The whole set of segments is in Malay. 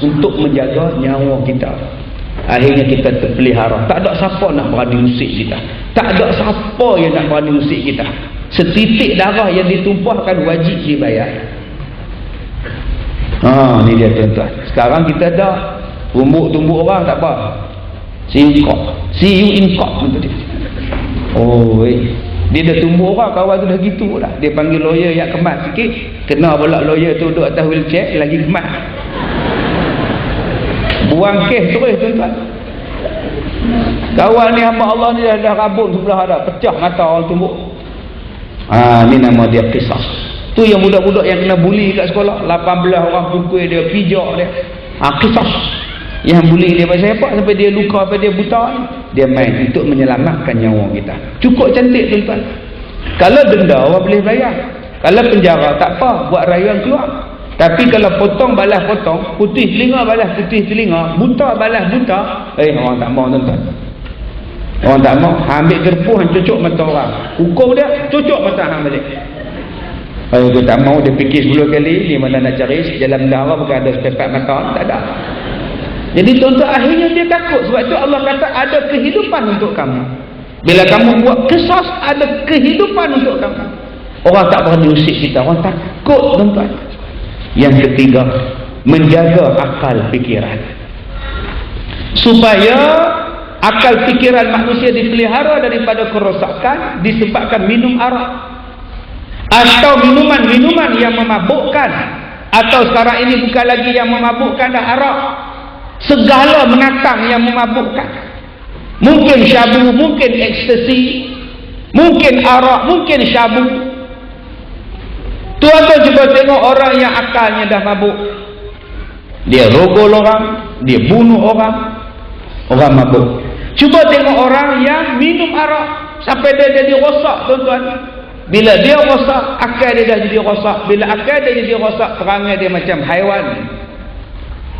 untuk menjaga nyawa kita. Akhirnya kita terpelihara. Tak ada siapa nak berani usik kita. Tak ada siapa yang nak berani usik kita. Setitik darah yang ditumpahkan wajib dibayar. Ni dia tuan-tuan. Sekarang kita dah tumbuk orang tak apa. See you in court. Dia dah tumbuk orang, kawan tu dah gitu lah. Dia panggil lawyer yang kemat sikit. Kena pula lawyer tu duduk atas wheelchair lagi kemat. Buang kes terus tuan-tuan. Kawan ni hamba Allah ni dah rabun sebelah ada, pecah mata orang tumbuk. Ni nama dia kisah. Tu yang budak-budak yang kena buli kat sekolah, 18 orang pukul dia, pijak dia. Kisah. Yang buli dia pasal apa? Sampai dia luka, sampai dia buta ni. Dia main untuk menyelamatkan nyawa kita. Cukup cantik tuan-tuan. Kalau denda orang boleh bayar. Kalau penjara tak apa, buat rayuan keluar. Tapi kalau potong balas potong, putih telinga balas putih telinga, buta balas buta, orang tak mau tuan-tuan. Orang tak mau. Ambil gerpuh, cucuk mata orang. Hukum dia, cucuk mata hang balik. Dia tak mau, dia fikir 10 kali, di mana nak cari, dalam darah bukan ada sepepak mata, tak ada. Jadi tuan-tuan akhirnya dia takut. Sebab itu Allah kata ada kehidupan untuk kamu. Bila kamu buat kisah, ada kehidupan untuk kamu. Orang tak berani usik kita, orang takut tuan-tuan. Yang ketiga, menjaga akal fikiran. Supaya akal fikiran manusia dipelihara daripada kerosakan disebabkan minum arak atau minuman-minuman yang memabukkan, atau sekarang ini bukan lagi yang memabukkan dah, arak, segala menatang yang memabukkan. Mungkin syabu, mungkin ekstasi, mungkin arak, mungkin syabu. Tuan-tuan cuba tengok orang yang akalnya dah mabuk, dia rogol orang, dia bunuh orang mabuk. Cuba tengok orang yang minum arak sampai dia jadi rosak tuan-tuan. Bila dia rosak, akal dia dah jadi rosak. Bila akal dia jadi rosak, perangai dia macam haiwan.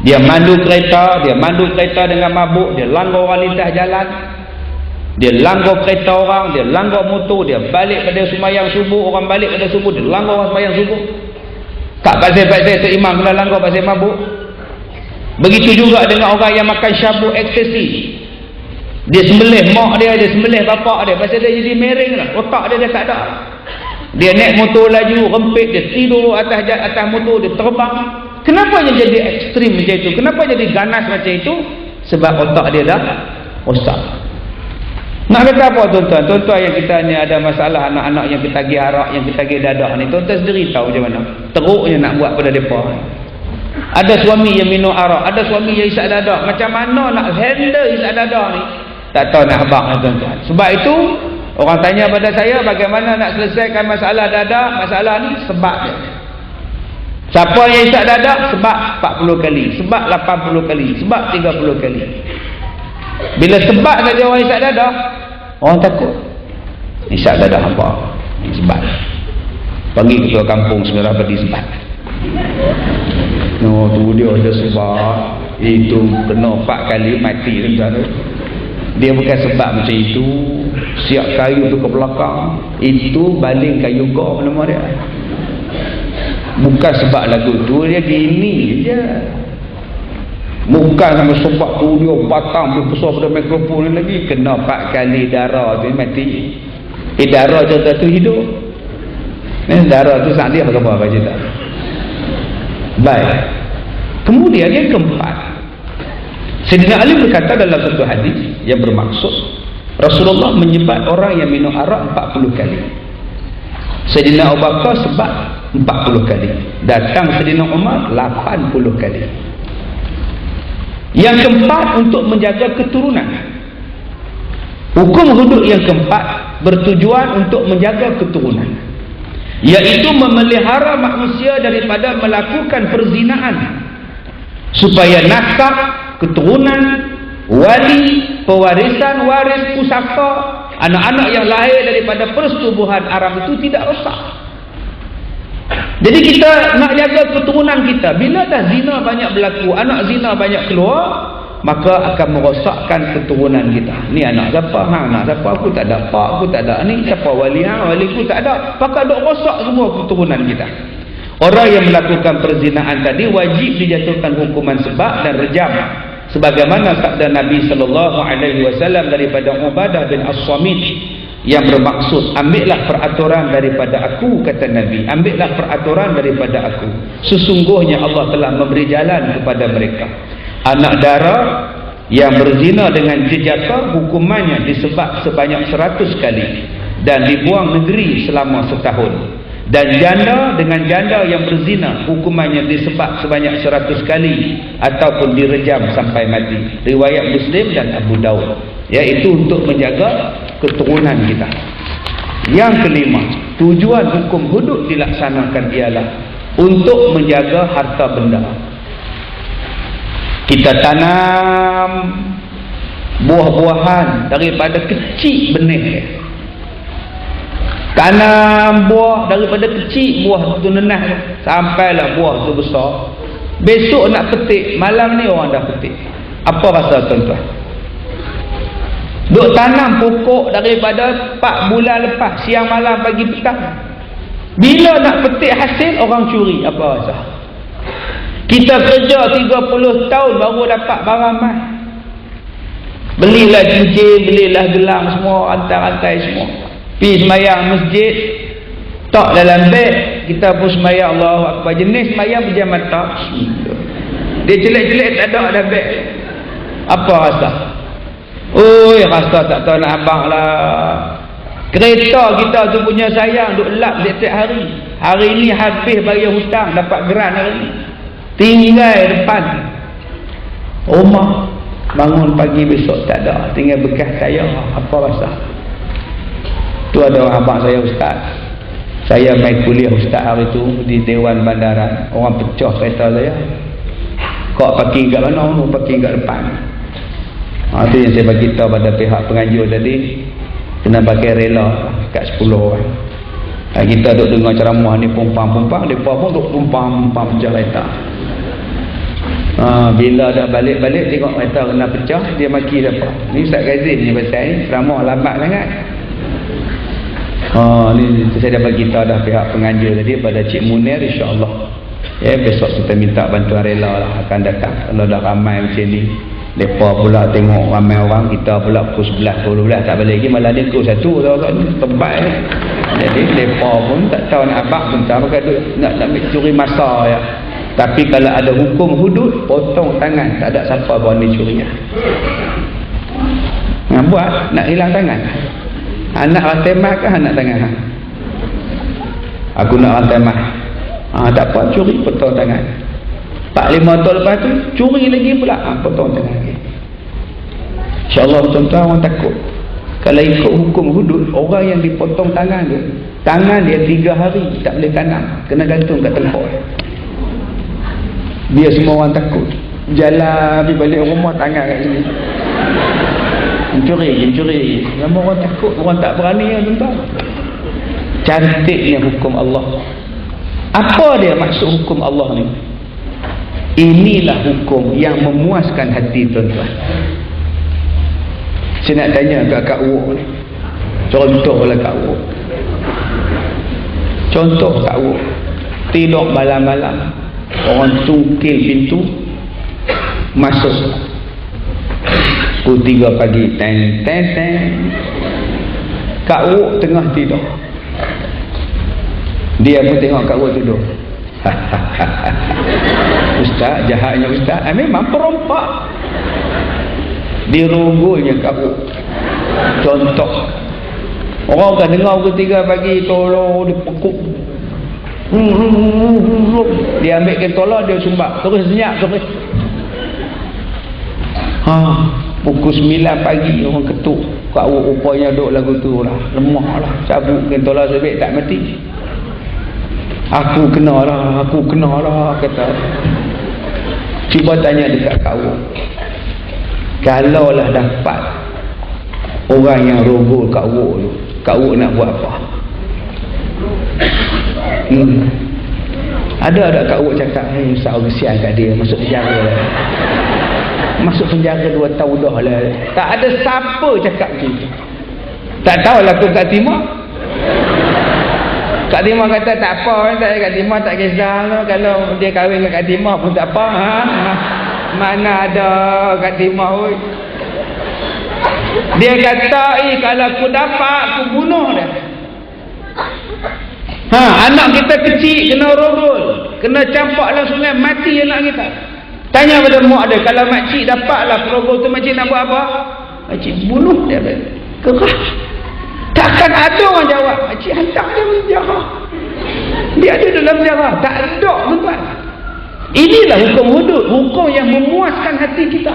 Dia mandu kereta dengan mabuk, dia langgar orang lintas jalan, dia langgar kereta orang, dia langgar motor, dia balik pada sembahyang subuh, orang balik pada subuh, dia langgar orang sembahyang subuh. Tak pasal-pasal tu imam kena langgar pasal mabuk. Begitu juga dengan orang yang makan syabu ekstasi. Dia sembelih mak dia, dia sembelih bapak dia, pasal dia jadi mereng lah, otak dia dah tak ada. Dia naik motor laju, rempit, dia tidur atas motor, dia terbang. Kenapa dia jadi ekstrim macam itu? Kenapa jadi ganas macam itu? Sebab otak dia dah rosak. Nak kata apa tuan-tuan? Tuan-tuan yang kita ni ada masalah anak-anak yang ketagih arak, yang ketagih dadah ni, tuan-tuan sendiri tahu macam mana teruknya nak buat pada mereka. Ada suami yang minum arak, ada suami yang isap dadah. Macam mana nak handle isap dadah ni? Tak tahu nak habaq tuan-tuan. Sebab itu orang tanya pada saya bagaimana nak selesaikan masalah dadah, masalah ni sebab dia. Siapa yang isap dadah? Sebab 40 kali, sebab 80 kali, sebab 30 kali. Bila sebab saja orang isap dadah, orang takut. Isap dadah apa? Sebab. Panggil ketua kampung sebenarnya bagi sebab. Tu dia ada sebab. Itu kena 4 kali mati tuan-tuan. Dia bukan sebab macam itu. Siap kayu tu ke belakang, itu baling kayu kau nama dia. Bukan sebab lagu tu, dia gini je. Bukan sama sebab tu dia batang dia besar pada mikrofon ni lagi. Kena 4 kali darah tu mati. Darah contoh tu hidup. Darah tu saat dia apa baca tak. Baik. Kemudian yang keempat, Sayyidina Ali berkata dalam satu hadis yang bermaksud Rasulullah menyebat orang yang minum arak 40 kali. Sayyidina Abu Bakar sebat 40 kali. Datang Sayyidina Umar 80 kali. Yang keempat, untuk menjaga keturunan. Hukum hudud yang keempat bertujuan untuk menjaga keturunan, iaitu memelihara manusia daripada melakukan perzinaan, supaya nasab, keturunan, wali, pewarisan, waris, pusaka, anak-anak yang lahir daripada persetubuhan Arab itu tidak rosak. Jadi kita nak jaga keturunan kita. Bila dah zina banyak berlaku, anak zina banyak keluar, maka akan merosakkan keturunan kita. Ni anak siapa? Anak siapa? Aku tak ada pak, aku tak ada ni. Siapa wali? Wali aku tak ada. Maka dok rosak semua keturunan kita. Orang yang melakukan perzinaan tadi wajib dijatuhkan hukuman sebab dan rejam, sebagaimana sabda Nabi sallallahu alaihi wasallam daripada Ubadah bin As-Samit yang bermaksud, ambillah peraturan daripada aku, kata Nabi, ambillah peraturan daripada aku, sesungguhnya Allah telah memberi jalan kepada mereka. Anak dara yang berzina dengan jejaka hukumannya disebat sebanyak 100 kali dan dibuang negeri selama setahun. Dan janda dengan janda yang berzina hukumannya disebat sebanyak 100 kali ataupun direjam sampai mati. Riwayat Muslim dan Abu Daud. Iaitu untuk menjaga keturunan kita. Yang kelima, tujuan hukum hudud dilaksanakan ialah untuk menjaga harta benda. Kita tanam buah-buahan daripada kecil benih. Tanam buah daripada kecil, buah tu nenah sampailah buah tu besar. Besok nak petik, malam ni orang dah petik. Apa rasa tuan-tuan? Duk tanam pokok daripada 4 bulan lepas, siang malam pagi petang. Bila nak petik hasil, orang curi. Apa rasa? Kita kerja 30 tahun baru dapat barang mai. Belilah cincin, belilah gelang semua, rantai-rantai semua. Pergi semayang masjid, tak dalam beg, kita pun semayang Allahu Akbar. Jenis semayang pejam mata, dia jelek-jelek tak ada beg. Apa rasa? Oi, rasa tak tahu nak abang lah. Kereta kita tu punya sayang, duk lap setiap hari. Hari ni habis bayar hutang, dapat geran hari ni, tinggal depan rumah. Bangun pagi besok tak ada, tinggal bekas tayar. Apa rasa? Tu ada orang abang saya ustaz. Saya main kuliah ustaz hari tu di Dewan Bandaran. Orang pecah kereta saya. Kau parking kat mana? Kau parking kat depan. Itu yang saya bagi tahu pada pihak penganjur tadi. Kena pakai rela kat 10 orang. Kita duk dengar ceramah ni pumpang-pumpang, depa pun duk pumpang-pumpang pecah kereta. Bila dah balik-balik tengok kereta kena pecah, dia maki siapa? Ni Ustaz Ghazin ni pasal ni ceramah lambat sangat. Ni saya dah bagi tahu dah pihak penganjur tadi pada Cik Munir, insya-Allah. Besok kita minta bantuan rela lah, akan datang. Kalau dah ramai macam ni, depa pula tengok ramai orang, kita pula pukul 11 12 tak balik lagi, malah dia pukul 1 ni tebal. Jadi depa pun tak tahu nak abang bentar, maka nak curi masa ya. Tapi kalau ada hukum hudud, potong tangan, tak ada siapa berani curi. Nak buat nak hilang tangan. Anak rantai mah ke anak tangan? Aku nak rantai mah. Tak apa, curi, potong tangan. 4-5 tahun lepas tu curi lagi pula, potong tangan lagi. InsyaAllah tuan-tuan, orang takut kalau ikut hukum hudud, orang yang dipotong tangan tu, tangan dia 3 hari tak boleh tanam, kena gantung kat tempat. Biar semua orang takut, jalan pergi balik rumah tangan kat sini, mencuri. Lama orang takut, orang tak berani ya, tuan-tuan. Cantiknya hukum Allah. Apa dia maksud hukum Allah ni? Inilah hukum yang memuaskan hati tuan-tuan. Saya nak tanya kat Kak Wok ni, contohlah Kak Wok. Contoh Kak Wok tidur malam-malam, orang tungkil pintu, masuk pukul 3 pagi, teng. Kak Wok tengah tidur, dia pun tengok Kak Wok tidur. Ustaz, jahatnya Ustaz. Memang perompak. Dirogolnya Kak Wok. Contoh, orang kan dengar pukul 3 pagi, tolong dipekuk. Dia ambilkan tolong, dia sumbat, terus senyap terus. Pukul 9 pagi orang ketuk. Kak Wok rupanya duk lagu tu lah, lemah lah, cabutkan tolong sebab tak mati. Aku kena lah kata. Cuba tanya dekat Kak Wok, kalaulah dapat orang yang rogol Kak Wok tu, Kak Wok nak buat apa? Ada Kak Wok cakap, Ustaz kesian kat dia, masuk penjara lah. Masuk penjara 2 tahun dah lah. Tak ada siapa cakap macam tu. Tak tahulah tu kat timur. Kak Timah kata tak apa, Kak Timah tak kisah kalau dia kahwin dengan Kak Timah pun tak apa. Mana ada Kak Timah oi. Dia kata, kalau aku dapat aku bunuh dia. Anak kita kecil kena rogol, kena campak dalam sungai, mati anak kita. Tanya pada mak dia, kalau makcik dapatlah rogol tu, makcik nak buat apa? Makcik bunuh dia. Kerah. Takkan ada orang jawab, makcik hantar dia penjara. Dia ada dalam penjara. Tak ada, tuan-tuan. Inilah hukum hudud, hukum yang memuaskan hati kita.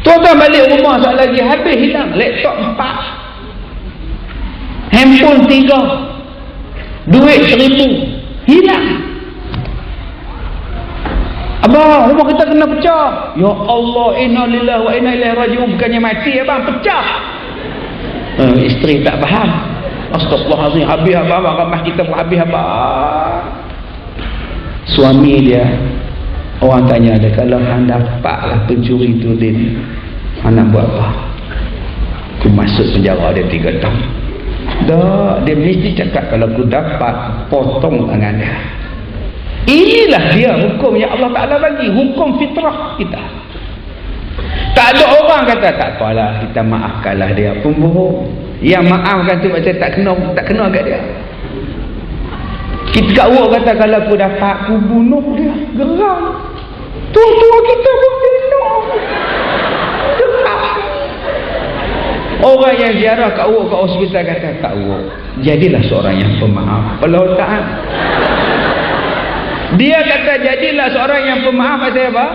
Tuan-tuan balik rumah tak lagi, habis hilang laptop 4, handphone 3, duit 1,000 hilang. Abang, rumah kita kena pecah. Ya Allah, inna lillahi wa inna ilaihi raji'un. Bukannya mati abang, pecah. Isteri tak faham. Astagfirullahaladzim, habis abang, ramah kita pun habis abang. Suami dia, orang tanya dia, kalau hang dapatlah pencuri tu din, hang nak buat apa? Aku masuk penjara dia 3 tahun. Dah, dia mesti cakap kalau aku dapat potong tangan dia. Inilah dia hukum yang Allah Ta'ala bagi, hukum fitrah kita. Tak ada orang kata tak apalah, kita maafkanlah dia, pembohong. Yang maafkan tu macam tak kena kat dia. Kita kat orang kata kalau aku dapat aku bunuh dia, geram. Tua-tua kita pun bunuh. Geram. Orang yang ziarah kat awak kat hospital kata, tak awak, jadilah seorang yang pemaaf. Pelautaan. Dia kata jadilah seorang yang pemaaf. Pasal apa?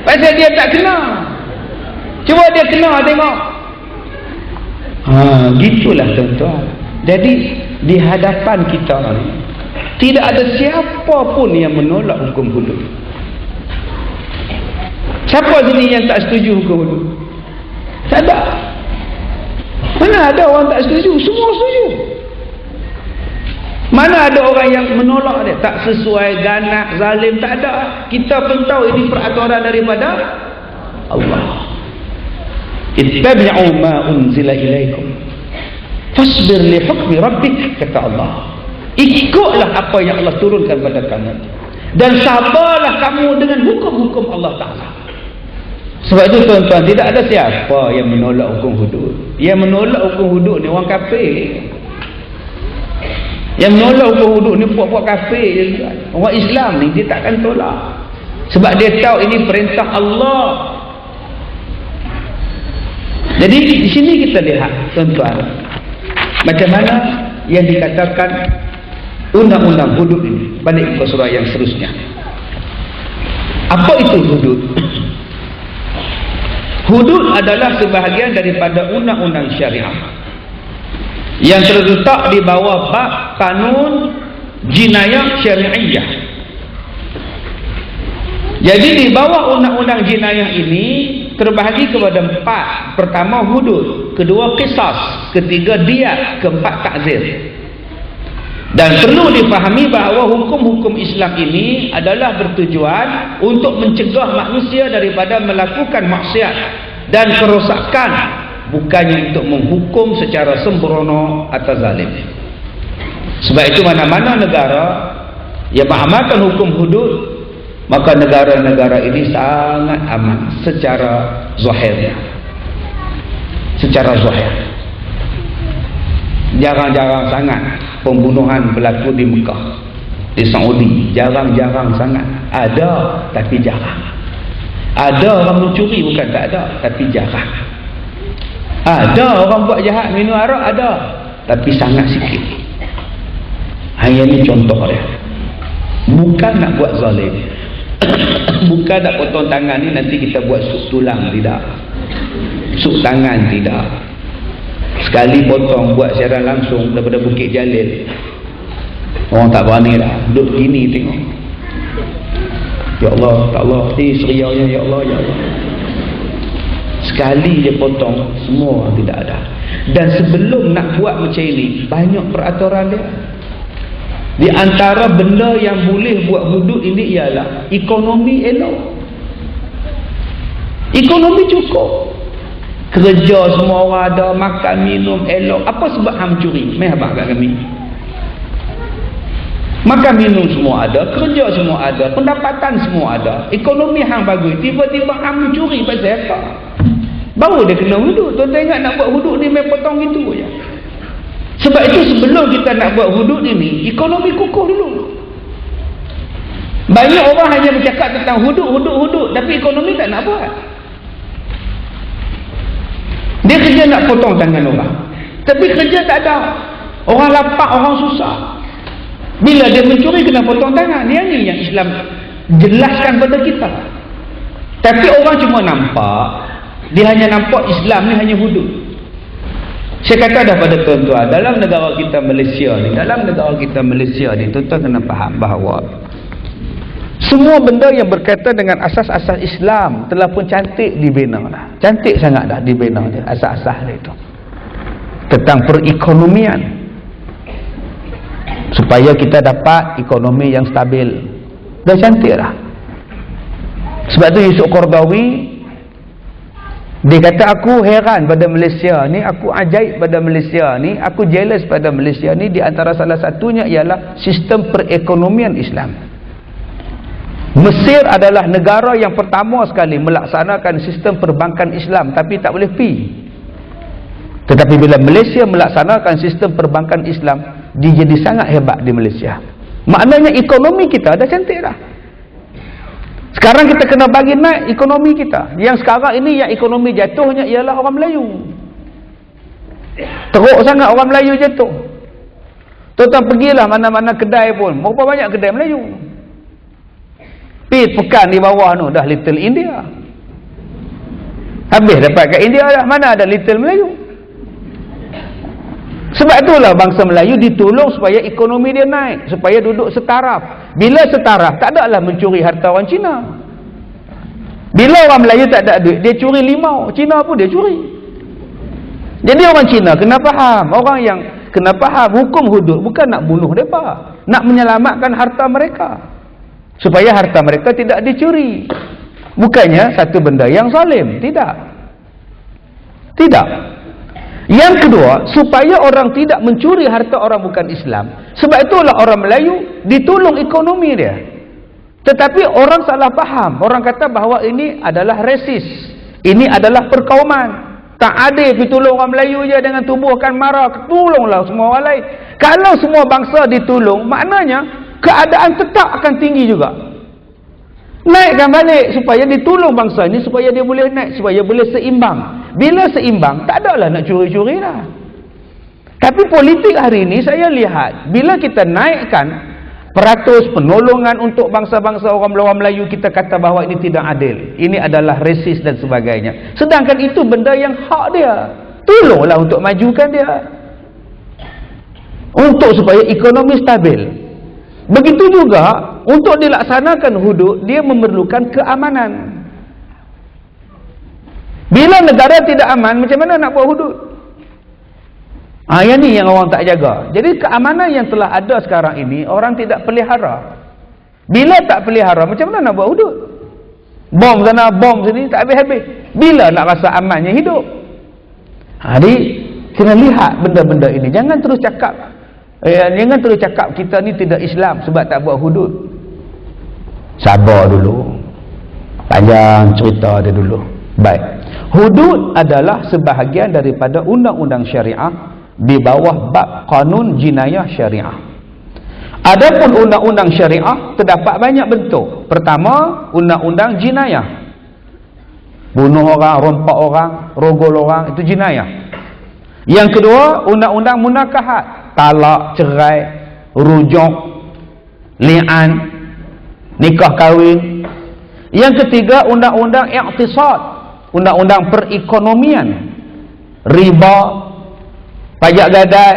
Pasal dia tak kena. Cuba dia kena, tengok. Gitulah tuan-tuan. Jadi di hadapan kita ni tidak ada siapa pun yang menolak hukum hudud. Siapa sini yang tak setuju hukum hudud? Tak ada. Mana ada orang tak setuju? Semua setuju. Mana ada orang yang menolak dia? Tak sesuai, ganak, zalim, tak ada. Kita pun tahu ini peraturan daripada Allah. Ittabi'u ma unzila ilaikum fasbir li hukmi rabbik, kata Allah. Ikutlah apa yang Allah turunkan pada kamu dan sabarlah kamu dengan hukum-hukum Allah Ta'ala. Sebab itu tuan-tuan, tidak ada siapa yang menolak hukum hudud. Yang menolak hukum hudud ni orang kafir. Yang menolak hukum hudud ni puak-puak kafir. Orang Islam ni dia takkan tolak. Sebab dia tahu ini perintah Allah. Jadi di sini kita lihat tuan-tuan, macam mana yang dikatakan undang-undang hudud ini. Balik ke surah yang seterusnya. Apa itu hudud? Hudud adalah sebahagian daripada undang-undang syariah yang terletak di bawah bab kanun jinayah syariah. Jadi di bawah undang-undang jinayah ini terbahagi kepada 4. Pertama hudud, kedua qisas, ketiga diyat, keempat ta'zir. Dan perlu difahami bahawa hukum-hukum Islam ini adalah bertujuan untuk mencegah manusia daripada melakukan maksiat dan kerosakan, bukannya untuk menghukum secara sembrono atau zalim. Sebab itu mana-mana negara yang mengamalkan hukum hudud, maka negara-negara ini sangat aman secara zahirnya. Secara zahir. Jarang-jarang sangat pembunuhan berlaku di Mekah, di Saudi. Jarang-jarang sangat. Ada, tapi jarang. Ada orang mencuri, bukan tak ada, tapi jarang. Ada orang buat jahat, minum arak, ada, tapi sangat sikit. Hanya ini contoh dia. Bukan nak buat zalim. Bukan nak potong tangan ni nanti kita buat suk tulang, tidak. Suk tangan, tidak. Sekali potong, buat siaran langsung daripada Bukit Jalil. Orang tak berani dah. Duduk gini tengok. Ya Allah, tak Allah. Seriaunya ya Allah, ya Allah. Sekali dia potong, semua tidak ada. Dan sebelum nak buat macam ini, banyak peraturan dia. Di antara benda yang boleh buat hudud ini ialah ekonomi elok. Ekonomi cukup. kerja semua orang ada, makan minum elok. Apa sebab hang curi? Mai habaq kat kami. Makan minum semua ada, kerja semua ada, pendapatan semua ada, ekonomi hang bagus, tiba-tiba hang mencuri pasal apa? Baru dia kena hudud. Tuan-tuan ingat nak buat hudud ni main potong gitu je. Sebab itu sebelum kita nak buat hudud ini, ekonomi kukuh dulu. Banyak orang hanya bercakap tentang hudud, tapi ekonomi tak nak buat. Dia kerja nak potong tangan orang, tapi kerja tak ada. Orang lapar, orang susah. Bila dia mencuri kena potong tangan. Dia ni yang Islam jelaskan pada kita. Tapi orang cuma nampak, dia hanya nampak Islam ni hanya hudud. Saya kata dah pada tuan-tuan, dalam negara kita Malaysia ni, tuan-tuan kena faham bahawa semua benda yang berkaitan dengan asas-asas Islam telah pun cantik dibina dah. Cantik sangat dah dibina dia, asas-asas dia itu. Tentang perekonomian, supaya kita dapat ekonomi yang stabil. Dah cantik dah. Sebab tu Yusuf Qaradawi dia kata, aku heran pada Malaysia ni, aku ajaib pada Malaysia ni, aku jealous pada Malaysia ni. Di antara salah satunya ialah sistem perekonomian Islam. Mesir adalah negara yang pertama sekali melaksanakan sistem perbankan Islam, tapi tak boleh pi. Tetapi bila Malaysia melaksanakan sistem perbankan Islam, dia jadi sangat hebat di Malaysia. Maknanya ekonomi kita dah cantik dah. Sekarang kita kena bagi naik ekonomi kita. Yang sekarang ini yang ekonomi jatuhnya ialah orang Melayu. Teruk sangat orang Melayu jatuh. Tuan-tuan pergilah mana-mana kedai pun, berapa banyak kedai Melayu. Pergi pekan di bawah tu dah Little India. Habis dapat kat India dah, mana ada Little Melayu. Sebab itulah bangsa Melayu ditolong supaya ekonomi dia naik, supaya duduk setaraf. Bila setaraf, tak adalah mencuri harta orang Cina. Bila orang Melayu tak ada duit, dia curi limau, Cina pun dia curi. Jadi orang Cina kena faham, orang yang kena faham hukum hudud bukan nak bunuh mereka, nak menyelamatkan harta mereka, supaya harta mereka tidak dicuri. Bukannya satu benda yang zalim, tidak. Yang kedua, supaya orang tidak mencuri harta orang bukan Islam. Sebab itulah orang Melayu ditolong ekonomi dia. Tetapi orang salah faham. Orang kata bahawa ini adalah resis, ini adalah perkauman. Tak adil pergi tolong orang Melayu je dengan tubuhkan marah. Tolonglah semua orang lain. Kalau semua bangsa ditolong, maknanya keadaan tetap akan tinggi juga. Naikkan balik supaya ditolong bangsa ini, supaya dia boleh naik, supaya boleh seimbang. Bila seimbang, tak adalah nak curi-curi lah. Tapi politik hari ini saya lihat, bila kita naikkan peratus penolongan untuk bangsa-bangsa orang Melayu, kita kata bahawa ini tidak adil, ini adalah resis dan sebagainya. Sedangkan itu benda yang hak dia. Tolonglah untuk majukan dia, untuk supaya ekonomi stabil. Begitu juga untuk dilaksanakan hudud, dia memerlukan keamanan. Bila negara tidak aman, macam mana nak buat hudud? Yang ni yang orang tak jaga. Jadi keamanan yang telah ada sekarang ini, orang tidak pelihara. Bila tak pelihara, macam mana nak buat hudud? Bom sana, bom sini, tak habis-habis. Bila nak rasa amannya hidup? Jadi kena lihat benda-benda ini. Jangan terus cakap kita ni tidak Islam sebab tak buat hudud. Sabar dulu, panjang cerita dia dulu. Baik, hudud adalah sebahagian daripada undang-undang syariah di bawah bab kanun jinayah syariah. Adapun undang-undang syariah terdapat banyak bentuk. Pertama, undang-undang jinayah. Bunuh orang, rompak orang, rogol orang, itu jinayah. Yang kedua, undang-undang munakahat. Talak, cerai, rujuk, li'an, nikah kahwin. Yang ketiga, undang-undang iktisad. Undang-undang perekonomian. Riba, pajak gadai,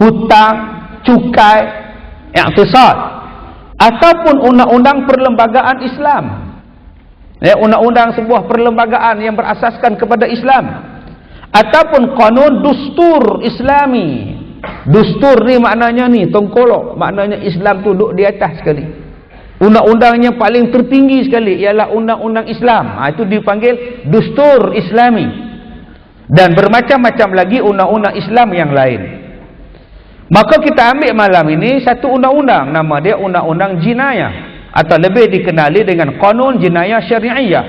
hutang, cukai, iktisad. Ataupun undang-undang perlembagaan Islam. Undang-undang sebuah perlembagaan yang berasaskan kepada Islam. Ataupun kanun dustur Islami. Dustur ni maknanya ni tongkolok, maknanya Islam tu duduk di atas sekali. Undang-undangnya paling tertinggi sekali ialah undang-undang Islam. Itu dipanggil dustur Islami. dan bermacam-macam lagi undang-undang Islam yang lain. Maka kita ambil malam ini satu undang-undang, nama dia undang-undang jinayah, atau lebih dikenali dengan Qanun Jinayah Syari'iyah,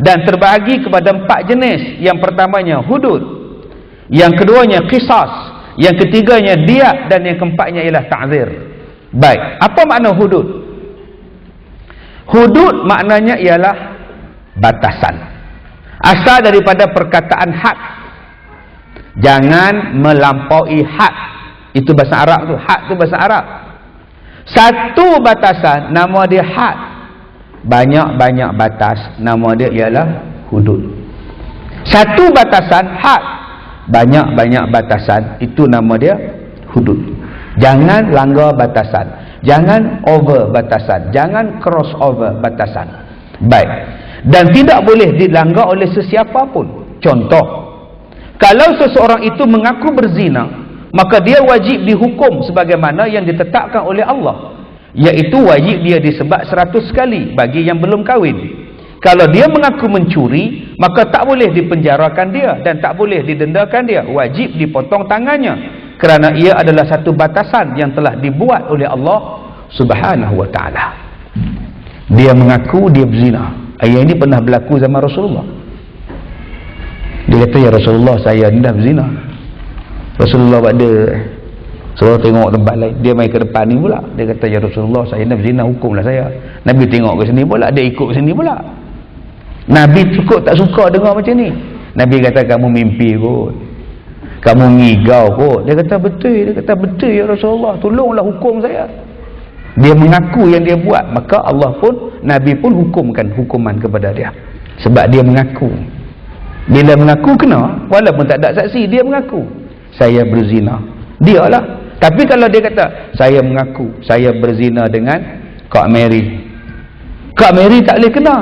dan terbahagi kepada 4 jenis. Yang pertamanya hudud, yang keduanya qisas, yang ketiganya diyat, dan yang keempatnya ialah ta'zir. Baik, apa makna hudud? Hudud maknanya ialah batasan, asal daripada perkataan had. Jangan melampaui had, itu bahasa Arab tu. Had tu bahasa Arab. Satu batasan nama dia had, banyak-banyak batas nama dia ialah hudud. Satu batasan had, banyak-banyak batasan, itu nama dia hudud. Jangan langgar batasan, jangan over batasan, jangan cross over batasan. Baik, dan tidak boleh dilanggar oleh sesiapa pun. Contoh, kalau seseorang itu mengaku berzina, maka dia wajib dihukum sebagaimana yang ditetapkan oleh Allah, iaitu wajib dia disebat 100 kali bagi yang belum kahwin. Kalau dia mengaku mencuri, maka tak boleh dipenjarakan dia dan tak boleh didendakan dia, wajib dipotong tangannya, kerana ia adalah satu batasan yang telah dibuat oleh Allah Subhanahu wa ta'ala. Dia mengaku dia berzina. Ayat ini pernah berlaku zaman Rasulullah. Dia kata, ya Rasulullah, saya ni dah berzina. Rasulullah ada Rasulullah tengok tempat lain, dia mai ke depan ni pula. Dia kata, ya Rasulullah, saya dah berzina, hukumlah saya. Nabi tengok ke sini pula, dia ikut ke sini pula. Nabi cukup tak suka dengar macam ni. Nabi kata, kamu mimpi kot, kamu ngigau kot. Dia kata betul. Dia kata betul ya Rasulullah, tolonglah hukum saya. Dia mengaku yang dia buat, maka Allah pun, Nabi pun hukumkan hukuman kepada dia, sebab dia mengaku. Bila mengaku kena, walaupun tak ada saksi, dia mengaku saya berzina, dia lah. Tapi kalau dia kata saya mengaku saya berzina dengan Kak Mary, Kak Mary tak boleh kena.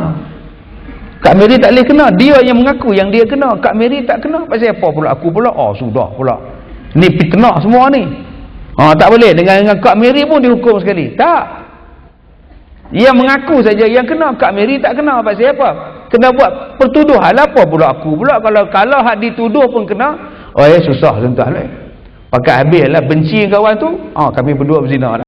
Kak Mary tak boleh kena, dia yang mengaku yang dia kena, Kak Mary tak kena. Pasal apa pula aku pula? Oh sudah pula, ni fitnah semua ni. Tak boleh. Dengan Kak Mary pun dihukum sekali. Tak, yang mengaku saja yang kena, Kak Mary tak kena. Pasal apa? Kena buat pertuduhan. Apa pula aku pula? Kalau hak dituduh pun kena. Susah tuan-tuan. Pakai habis lah benci kawan tu, kami berdua berzina lah.